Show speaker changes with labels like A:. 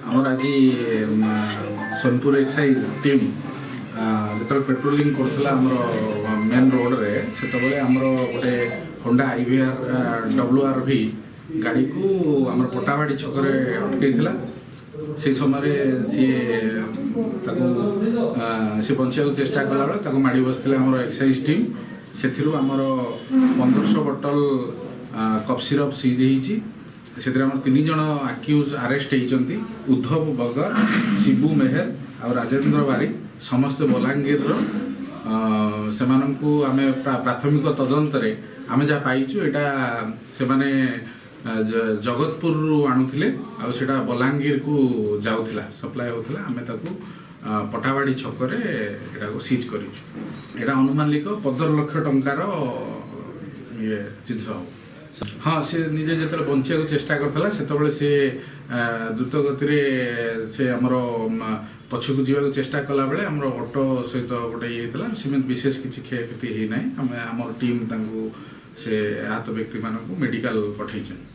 A: ଆମର ଆଜି Sonepur excise team ଯେତେବେଳେ ପେଟ୍ରୋଲିଂ କରୁଥିଲା ଆମର ମେନ୍ ରୋଡ଼ରେ ସେତେବେଳେ ଆମର ଗୋଟେ ହୋଣ୍ଡା IVR WRV ଗାଡ଼ିକୁ ଆମର ପଟାବାଡ଼ି ଛକରେ ଅଟକେଇଥିଲା। ସେହି ସମୟରେ ସିଏ ତାକୁ ସେ ବଞ୍ଚିବାକୁ ଚେଷ୍ଟା କଲାବେଳେ ତାକୁ ମାଡ଼ି ବସିଥିଲା ଆମର ଏକ୍ସାଇଜ ଟିମ୍। ସେଥିରୁ ଆମର 1500 ବୋଟଲ କଫ୍ ସିରପ୍ ସିଜ୍ ହେଇଛି। ସେଥିରେ ଆମର 3 ଜଣ ଆକ୍ୟୁଜ୍ ଆରେଷ୍ଟ ହେଇଛନ୍ତି। ଉଦ୍ଧବ ବଗର, ଶିବୁ ମେହେର ଆଉ ରାଜେନ୍ଦ୍ର ବାରିକ ସମସ୍ତେ ବଲାଙ୍ଗୀରର। ସେମାନଙ୍କୁ ଆମେ ପ୍ରାଥମିକ ତଦନ୍ତରେ ଆମେ ଯାହା ପାଇଛୁ ଏଇଟା ସେମାନେ ଜଗତପୁରରୁ ଆଣୁଥିଲେ ଆଉ ସେଇଟା ବଲାଙ୍ଗୀରକୁ ଯାଉଥିଲା, ସପ୍ଲାଏ ହେଉଥିଲା। ଆମେ ତାକୁ ପଟାବାଡ଼ି ଛକରେ ଏଟାକୁ ସିଜ୍ କରିଛୁ। ଏଇଟା ଅନୁମାନିକ 15 ଲକ୍ଷ ଟଙ୍କାର ଜିନିଷ ହେବ। ହଁ, ସେ ନିଜେ ଯେତେବେଳେ ବଞ୍ଚିବାକୁ ଚେଷ୍ଟା କରିଥିଲା ସେତେବେଳେ ସେ ଦ୍ରୁତ ଗତିରେ ସେ ଆମର ପଛକୁ ଯିବାକୁ ଚେଷ୍ଟା କଲାବେଳେ ଆମର ଅଟୋ ସହିତ ଗୋଟେ ଇଏ ହେଇଥିଲା। ସେମିତି ବିଶେଷ କିଛି କ୍ଷୟକ୍ଷତି ହେଇନାହିଁ। ଆମର ଟିମ୍ ତାଙ୍କୁ ସେ ଆହତ ବ୍ୟକ୍ତିମାନଙ୍କୁ ମେଡ଼ିକାଲ ପଠାଇଛନ୍ତି।